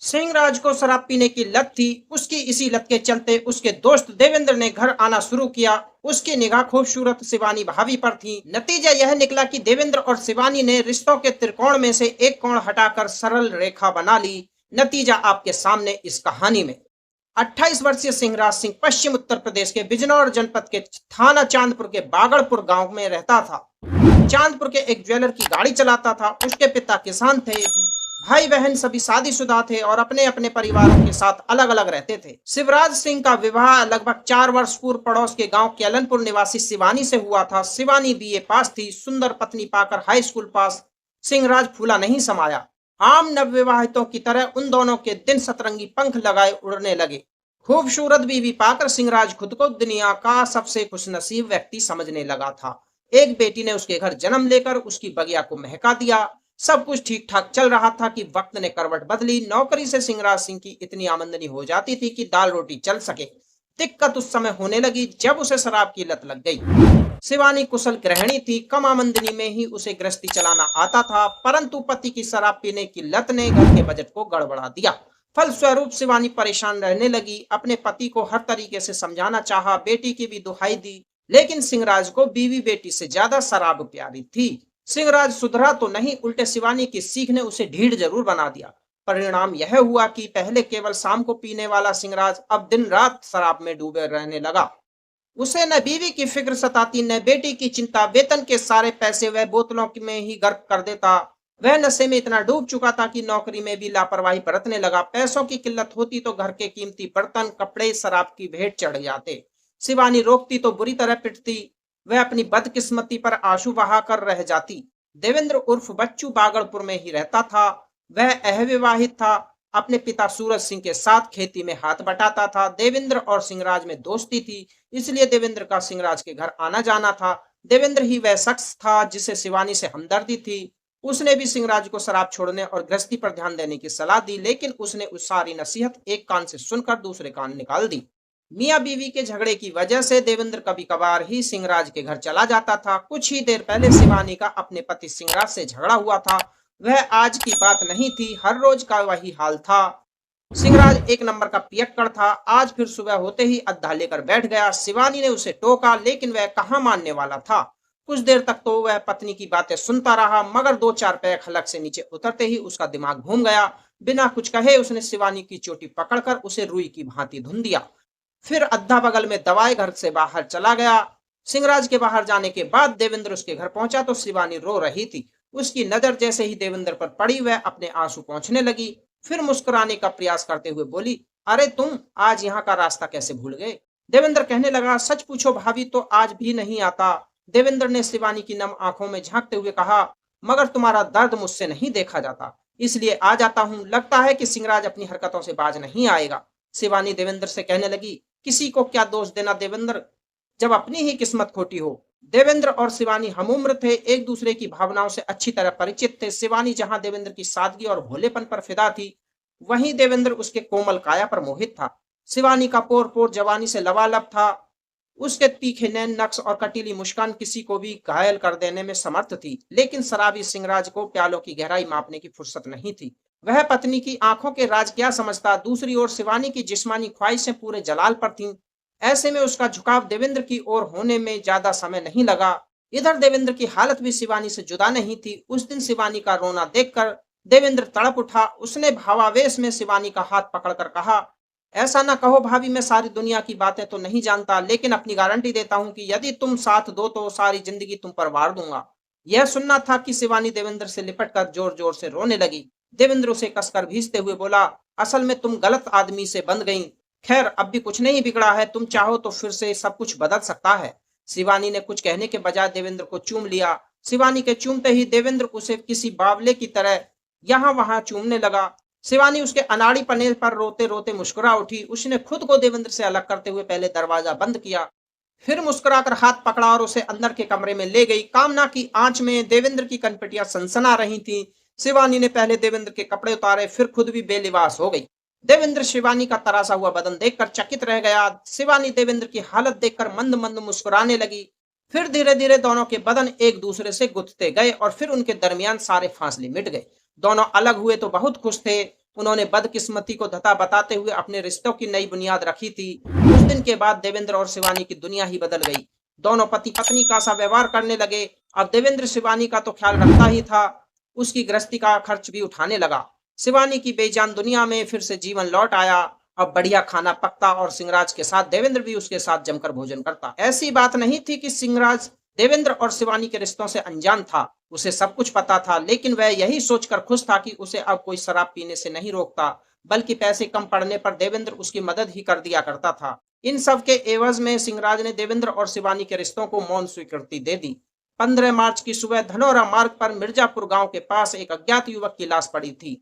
सिंहराज को शराब पीने की लत थी। उसकी इसी लत के चलते उसके दोस्त देवेंद्र ने घर आना शुरू किया। उसकी निगाह खूबसूरत शिवानी भाभी पर थी। नतीजा यह निकला कि देवेंद्र और शिवानी ने रिश्तों के त्रिकोण में से एक कोण हटाकर सरल रेखा बना ली। नतीजा आपके सामने इस कहानी में। 28 वर्षीय सिंहराज सिंह पश्चिम उत्तर प्रदेश के बिजनौर जनपद के थाना चांदपुर के बागड़पुर गांव में रहता था। चांदपुर के एक ज्वेलर की गाड़ी चलाता था। उसके पिता किसान थे। भाई बहन सभी शादीशुदा थे और अपने अपने परिवारों के साथ अलग अलग रहते थे। शिवराज सिंह का विवाह लगभग 4 वर्ष पूर्व पड़ोस के गांव केलनपुर निवासी शिवानी से हुआ था। शिवानी बीए पास थी। सुंदर पत्नी पाकर हाई स्कूल पास। सिंहराज फूला नहीं समाया। आम नवविवाहितों की तरह उन दोनों के दिन सतरंगी पंख लगाए उड़ने लगे। खूबसूरत बीवी पाकर सिंहराज खुद को दुनिया का सबसे खुशनसीब व्यक्ति समझने लगा था। एक बेटी ने उसके घर जन्म लेकर उसकी बगिया को महका दिया। सब कुछ ठीक ठाक चल रहा था कि वक्त ने करवट बदली। नौकरी से सिंहराज सिंह की इतनी आमदनी हो जाती थी कि दाल रोटी चल सके। दिक्कत उस समय होने लगी जब उसे शराब की लत लग गई। शिवानी कुशल गृहिणी थी। कम आमदनी में ही उसे गृहस्थी चलाना आता था, परंतु पति की शराब पीने की लत ने घर के बजट को गड़बड़ा दिया। फलस्वरूप शिवानी परेशान रहने लगी। अपने पति को हर तरीके से समझाना चाहा, बेटी की भी दुहाई दी, लेकिन सिंहराज को बीवी बेटी से ज्यादा शराब प्यारी थी। सिंहराज सुधरा तो नहीं, उल्टे शिवानी की सीख ने उसे ढीठ जरूर बना दिया। परिणाम यह हुआ कि पहले केवल शाम को पीने वाला सिंहराज अब दिन रात शराब में डूबे रहने लगा। उसे न बीवी की फिक्र सताती, न बेटी की चिंता। वेतन के सारे पैसे वह बोतलों में ही गर्क कर देता। वह नशे में इतना डूब चुका था कि नौकरी में भी लापरवाही बरतने लगा। पैसों की किल्लत होती तो घर के कीमती बर्तन कपड़े शराब की भेंट चढ़ जाते। शिवानी रोकती तो बुरी तरह पिटती। वह अपनी बदकिस्मती पर आंसू बहाकर रह जाती। देवेंद्र उर्फ बच्चू बागड़पुर में ही रहता था। वह अविवाहित था। अपने पिता सूरज सिंह के साथ खेती में हाथ बटाता था। देवेंद्र और सिंहराज में दोस्ती थी, इसलिए देवेंद्र का सिंहराज के घर आना जाना था। देवेंद्र ही वह शख्स था जिसे शिवानी से हमदर्दी थी। उसने भी सिंहराज को शराब छोड़ने और गृहस्थी पर ध्यान देने की सलाह दी, लेकिन उसने उस सारी नसीहत एक कान से सुनकर दूसरे कान निकाल दी। मियाँ बीवी के झगड़े की वजह से देवेंद्र कभी कभार ही सिंहराज के घर चला जाता था। कुछ ही देर पहले शिवानी का अपने पति सिंहराज से झगड़ा हुआ था। वह आज की बात नहीं थी, हर रोज का वही हाल था। सिंहराज एक नंबर का पियक्कड़ था। आज फिर सुबह होते ही अद्धा लेकर बैठ गया। शिवानी ने उसे टोका, लेकिन वह कहाँ मानने वाला था। कुछ देर तक तो वह पत्नी की बातें सुनता रहा, मगर दो चार पैर हलक से नीचे उतरते ही उसका दिमाग घूम गया। बिना कुछ कहे उसने शिवानी की चोटी पकड़कर उसे रुई की भांति धुन दिया। फिर अद्धा बगल में दबाए घर से बाहर चला गया। सिंहराज के बाहर जाने के बाद देवेंद्र उसके घर पहुंचा तो शिवानी रो रही थी। उसकी नजर जैसे ही देवेंद्र पर पड़ी, वह अपने आंसू पोंछने लगी। फिर मुस्कुराने का प्रयास करते हुए बोली, अरे तुम आज यहाँ का रास्ता कैसे भूल गए? देवेंद्र कहने लगा, सच पूछो भाभी तो आज भी नहीं आता। देवेंद्र ने शिवानी की नम आंखों में झांकते हुए कहा, मगर तुम्हारा दर्द मुझसे नहीं देखा जाता, इसलिए आ जाता हूँ। लगता है कि सिंहराज अपनी हरकतों से बाज नहीं आएगा। शिवानी देवेंद्र से कहने लगी, किसी को क्या दोष देना देवेंद्र, जब अपनी ही किस्मत खोटी हो। देवेंद्र और शिवानी हमउम्र थे, एक दूसरे की भावनाओं से अच्छी तरह परिचित थे। शिवानी जहां देवेंद्र की सादगी और भोलेपन पर फिदा थी, वहीं देवेंद्र उसके कोमल काया पर मोहित था। शिवानी का पोर पोर जवानी से लबालब था। उसके तीखे नैन नक्श और कटीली मुस्कान किसी को भी घायल कर देने में समर्थ थी, लेकिन शराबी सिंहराज को प्यालों की गहराई मापने की फुर्सत नहीं थी। वह पत्नी की आंखों के राज क्या समझता। दूसरी ओर शिवानी की जिस्मानी ख्वाहिशें पूरे जलाल पर थीं। ऐसे में उसका झुकाव देवेंद्र की ओर होने में ज्यादा समय नहीं लगा। इधर देवेंद्र की हालत भी शिवानी से जुदा नहीं थी। उस दिन शिवानी का रोना देखकर देवेंद्र तड़प उठा। उसने भावावेश में शिवानी का हाथ पकड़कर कहा, ऐसा ना कहो भाभी, मैं सारी दुनिया की बातें तो नहीं जानता, लेकिन अपनी गारंटी देता हूं कि यदि तुम साथ दो तो सारी जिंदगी तुम पर वार दूंगा। यह सुनना था कि शिवानी देवेंद्र से लिपटकर जोर जोर से रोने लगी। देवेंद्र उसे कसकर भींचते हुए बोला, असल में तुम गलत आदमी से बंध गई। खैर अब भी कुछ नहीं बिगड़ा है, तुम चाहो तो फिर से सब कुछ बदल सकता है। शिवानी ने कुछ कहने के बजाय देवेंद्र को चूम लिया। शिवानी के चूमते ही देवेंद्र उसे किसी बावले की तरह यहाँ वहां चूमने लगा। शिवानी उसके अनाड़ी पने पर रोते रोते मुस्कुरा उठी। उसने खुद को देवेंद्र से अलग करते हुए पहले दरवाजा बंद किया, फिर मुस्कुराकर हाथ पकड़ा और उसे अंदर के कमरे में ले गई। कामना की आंच में देवेंद्र की कनपटियां सनसना रही थीं। शिवानी ने पहले देवेंद्र के कपड़े उतारे, फिर खुद भी बेलिबास हो गई। देवेंद्र शिवानी का तरासा हुआ बदन देखकर चकित रह गया। शिवानी देवेंद्र की हालत देखकर मंद मंद मुस्कुराने लगी। फिर धीरे धीरे दोनों के बदन एक दूसरे से गुथते गए और फिर उनके दरमियान सारे फासले मिट गए। दोनों अलग हुए तो बहुत खुश थे, उन्होंने बदकिस्मती को धता बताते हुए अपने रिश्तों की नई बुनियाद रखी थी। उस दिन के बाद देवेंद्र और शिवानी की दुनिया ही बदल गई। दोनों पति पत्नी का सा व्यवहार करने लगे। अब देवेंद्र शिवानी का तो ख्याल रखता ही था, उसकी गृहस्थी का खर्च भी उठाने लगा। शिवानी की बेजान दुनिया में फिर से जीवन लौट आया। अब बढ़िया खाना पकता और सिंहराज के साथ देवेंद्र भी उसके साथ जमकर भोजन करता। ऐसी बात नहीं थी कि सिंहराज देवेंद्र और शिवानी के रिश्तों से अनजान था। उसे सब कुछ पता था, लेकिन वह यही सोचकर खुश था कि उसे अब कोई शराब पीने से नहीं रोकता, बल्कि पैसे कम पड़ने पर देवेंद्र उसकी मदद ही कर दिया करता था। इन सब के एवज में सिंहराज ने देवेंद्र और शिवानी के रिश्तों को मौन स्वीकृति दे दी। 15 मार्च की सुबह धनौरा मार्ग पर मिर्जापुर गांव के पास एक अज्ञात युवक की लाश पड़ी थी।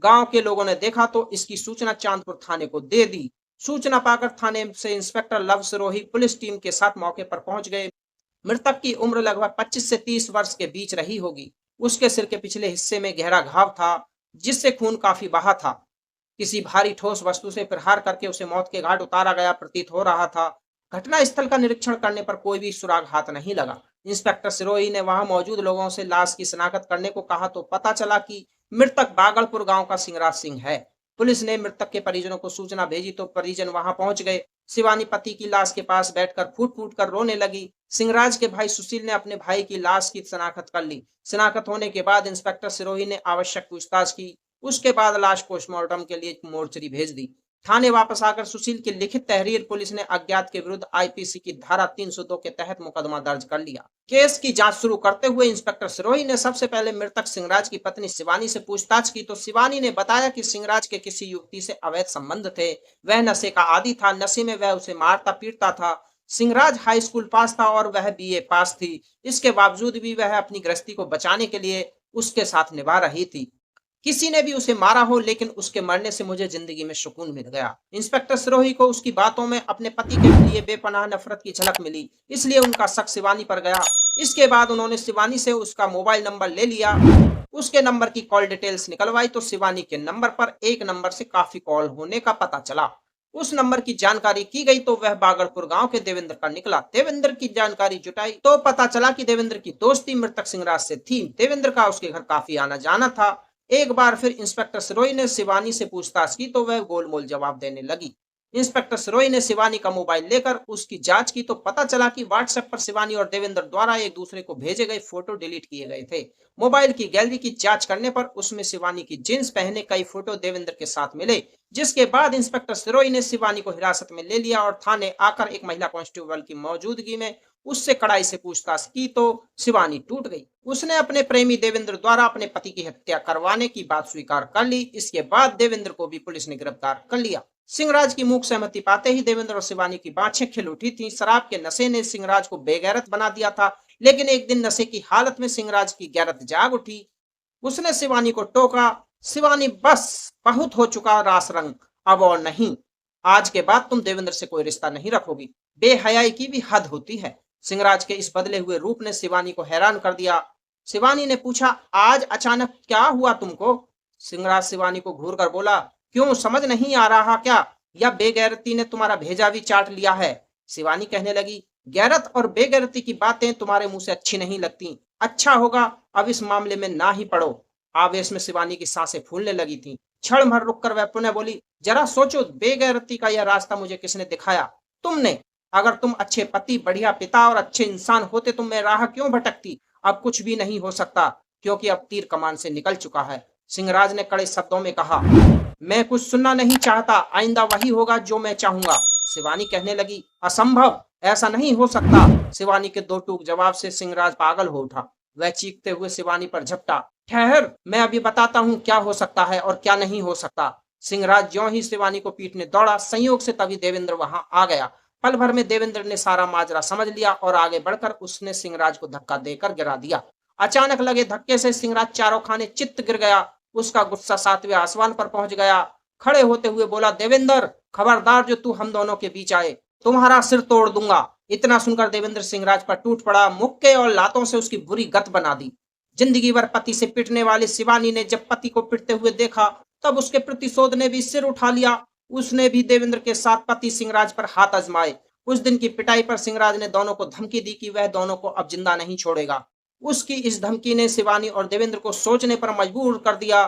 गांव के लोगों ने देखा तो इसकी सूचना चांदपुर थाने को दे दी। सूचना पाकर थाने से inspector love Sirohi police team के साथ मौके पर पहुंच गए। मृतक की उम्र लगभग 25 से 30 वर्ष के बीच रही होगी। उसके सिर के पिछले हिस्से में गहरा घाव था, जिससे खून काफी बहा था। किसी भारी ठोस वस्तु से प्रहार करके उसे मौत के घाट उतारा गया प्रतीत हो रहा था। घटना स्थल का निरीक्षण करने पर कोई भी सुराग हाथ नहीं लगा। इंस्पेक्टर सिरोही ने वहां मौजूद लोगों से लाश की शिनाख्त करने को कहा तो पता चला कि मृतक बागलपुर गांव का सिंहराज सिंह है। पुलिस ने मृतक के परिजनों को सूचना भेजी तो परिजन वहां पहुंच गए। शिवानी पति की लाश के पास बैठकर फूट फूट कर रोने लगी। सिंहराज के भाई सुशील ने अपने भाई की लाश की शिनाख्त कर ली। शिनाख्त होने के बाद इंस्पेक्टर सिरोही ने आवश्यक पूछताछ की। उसके बाद लाश पोस्टमार्टम के लिए मोर्चरी भेज दी। थाने वापस आकर सुशील की लिखित तहरीर पुलिस ने अज्ञात के विरुद्ध आईपीसी की धारा 302 के तहत मुकदमा दर्ज कर लिया। केस की जांच शुरू करते हुए इंस्पेक्टर सिरोही ने सबसे पहले मृतक सिंहराज की पत्नी शिवानी से पूछताछ की तो शिवानी ने बताया कि सिंहराज के किसी युवती से अवैध संबंध थे। वह नशे का आदी था। नशे में वह उसे मारता पीटता था। सिंहराज हाई स्कूल पास था और वह बीए पास थी। इसके बावजूद भी वह अपनी गृहस्थी को बचाने के लिए उसके साथ निभा रही थी। किसी ने भी उसे मारा हो, लेकिन उसके मरने से मुझे जिंदगी में सुकून मिल गया। इंस्पेक्टर सिरोही को उसकी बातों में अपने पति के लिए बेपनाह नफरत की झलक मिली, इसलिए उनका शक शिवानी पर गया। इसके बाद उन्होंने शिवानी से उसका मोबाइल नंबर ले लिया। उसके नंबर की कॉल डिटेल्स निकलवाई तो शिवानी के नंबर पर एक नंबर से काफी कॉल होने का पता चला। उस नंबर की जानकारी की गई तो वह बागलपुर गांव के देवेंद्र का निकला। देवेंद्र की जानकारी जुटाई तो पता चला कि देवेंद्र की दोस्ती मृतक सिंहराज से थी। देवेंद्र का उसके घर काफी आना जाना था। एक बार फिर इंस्पेक्टर सिरोही ने शिवानी से पूछताछ की तो वह गोलमोल जवाब देने लगी। इंस्पेक्टर सिरोही ने शिवानी का मोबाइल लेकर उसकी जांच की तो पता चला कि व्हाट्सएप पर शिवानी और देवेंद्र द्वारा एक दूसरे को भेजे गए फोटो डिलीट किए गए थे। मोबाइल की गैलरी की जांच करने पर उसमें शिवानी की जींस पहने कई फोटो देवेंद्र के साथ मिले, जिसके बाद इंस्पेक्टर सिरोही ने शिवानी को हिरासत में ले लिया और थाने आकर एक महिला कांस्टेबल की मौजूदगी में उससे कड़ाई से पूछताछ की तो शिवानी टूट गई। उसने अपने प्रेमी देवेंद्र द्वारा अपने पति की हत्या करवाने की बात स्वीकार कर ली। इसके बाद देवेंद्र को भी पुलिस ने गिरफ्तार कर लिया। सिंहराज की मूक सहमति पाते ही देवेंद्र और शिवानी की बाँछें खिल उठी थी। शराब के नशे ने सिंहराज को बेगैरत बना दिया था, लेकिन एक दिन नशे की हालत में सिंहराज की गैरत जाग उठी। उसने शिवानी को टोका, शिवानी बस बहुत हो चुका रास रंग, अब और नहीं। आज के बाद तुम देवेंद्र से कोई रिश्ता नहीं रखोगी। बेहयाई की भी हद होती है। सिंहराज के इस बदले हुए रूप ने शिवानी को हैरान कर दिया। शिवानी ने पूछा, आज अचानक क्या हुआ तुमको? सिंहराज शिवानी को घूर कर बोला, क्यों समझ नहीं आ रहा क्या? या बेगैरती ने तुम्हारा भेजा भी चाट लिया है? शिवानी कहने लगी, गैरत और बेगैरती की बातें तुम्हारे मुंह से अच्छी नहीं लगती। अच्छा होगा अब इस मामले में ना ही पड़ो। आवेश में शिवानी की सांसें फूलने लगी थी। क्षण भर रुककर वह पुनः बोली, जरा सोचो, बेगैरती का यह रास्ता मुझे किसने दिखाया? तुमने। अगर तुम अच्छे पति, बढ़िया पिता और अच्छे इंसान होते तो मैं राह क्यों भटकती? अब कुछ भी नहीं हो सकता, क्योंकि अब तीर कमान से निकल चुका है। सिंहराज ने कड़े शब्दों में कहा, मैं कुछ सुनना नहीं चाहता। आइंदा वही होगा जो मैं चाहूंगा। शिवानी कहने लगी, असंभव, ऐसा नहीं हो सकता। शिवानी के दो टूक जवाब से सिंहराज पागल हो उठा। वह चीखते हुए शिवानी पर झपटा। ठहर, मैं अभी बताता हूँ क्या हो सकता है और क्या नहीं हो सकता। सिंहराज ज्यों ही शिवानी को पीटने दौड़ा, संयोग से तभी देवेंद्र वहां आ गया। पल भर में देवेंद्र ने सारा माजरा समझ लिया और आगे बढ़कर उसने सिंहराज को धक्का देकर गिरा दिया। अचानक लगे धक्के से सिंहराज चारों खाने चित्त गिर गया। उसका गुस्सा 7वें आसमान पर पहुंच गया। खड़े होते हुए बोला, देवेंद्र, खबरदार जो तू हम दोनों के बीच आए, तुम्हारा सिर तोड़ दूंगा। इतना सुनकर देवेंद्र सिंहराज पर टूट पड़ा। मुक्के और लातों से उसकी बुरी गत बना दी। जिंदगी भर पति से पिटने वाली शिवानी ने जब पति को पिटते हुए देखा, तब उसके प्रतिशोध ने भी सिर उठा लिया। उसने भी देवेंद्र के साथ पति सिंहराज पर हाथ आजमाए। उस दिन की पिटाई पर सिंहराज ने दोनों को धमकी दी कि वह दोनों को अब जिंदा नहीं छोड़ेगा। उसकी इस धमकी ने शिवानी और देवेंद्र को सोचने पर मजबूर कर दिया।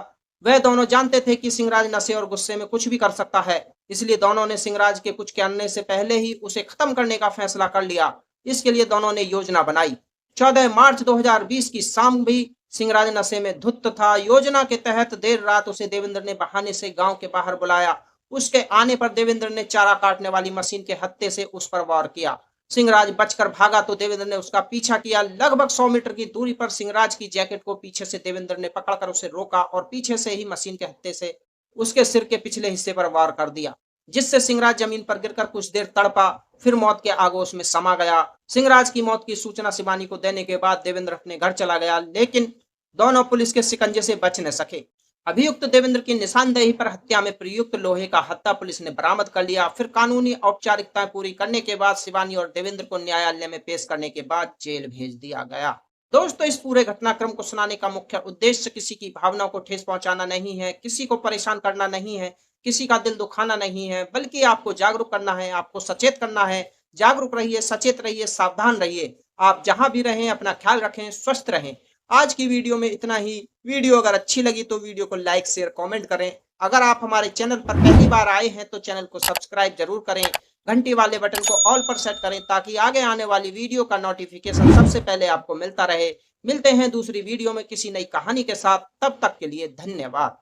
वह दोनों जानते थे कि सिंहराज नशे और गुस्से में कुछ भी कर सकता है, इसलिए दोनों ने सिंहराज के कुछ करने से पहले ही उसे खत्म करने का फैसला कर लिया। इसके लिए दोनों ने योजना बनाई। 14 मार्च 2020 की शाम भी सिंहराज नशे में धुत था। योजना के तहत देर रात उसे देवेंद्र ने बहाने से गांव के बाहर बुलाया। उसके आने पर देवेंद्र ने चारा काटने वाली मशीन के हत्थे से उस पर वार किया। सिंहराज बचकर भागा तो देवेंद्र ने उसका पीछा किया। लगभग 100 मीटर की दूरी पर सिंहराज की जैकेट को पीछे से देवेंद्र ने पकड़कर उसे रोका और पीछे से ही मशीन के हत्थे से उसके सिर के पिछले हिस्से पर वार कर दिया, जिससे सिंहराज जमीन पर गिरकर कुछ देर तड़पा, फिर मौत के आगोश में समा गया। सिंहराज की मौत की सूचना शिवानी को देने के बाद देवेंद्र अपने घर चला गया, लेकिन दोनों पुलिस के शिकंजे से बच न सके। अभियुक्त देवेंद्र की निशानदेही पर हत्या में प्रयुक्त लोहे का हत्था पुलिस ने बरामद कर लिया। फिर कानूनी औपचारिकताएं पूरी करने के बाद शिवानी और देवेंद्र को न्यायालय में पेश करने के बाद जेल भेज दिया गया। दोस्तों, इस पूरे घटनाक्रम को सुनाने का मुख्य उद्देश्य किसी की भावनाओं को ठेस पहुंचाना नहीं है, किसी को परेशान करना नहीं है, किसी का दिल दुखाना नहीं है, बल्कि आपको जागरूक करना है, आपको सचेत करना है। जागरूक रहिए, सचेत रहिए, सावधान रहिए। आप जहां भी रहें अपना ख्याल रखें, स्वस्थ रहें। आज की वीडियो में इतना ही। वीडियो अगर अच्छी लगी तो वीडियो को लाइक शेयर कमेंट करें। अगर आप हमारे चैनल पर पहली बार आए हैं तो चैनल को सब्सक्राइब जरूर करें। घंटी वाले बटन को ऑल पर सेट करें ताकि आगे आने वाली वीडियो का नोटिफिकेशन सबसे पहले आपको मिलता रहे। मिलते हैं दूसरी वीडियो में किसी नई कहानी के साथ। तब तक के लिए धन्यवाद।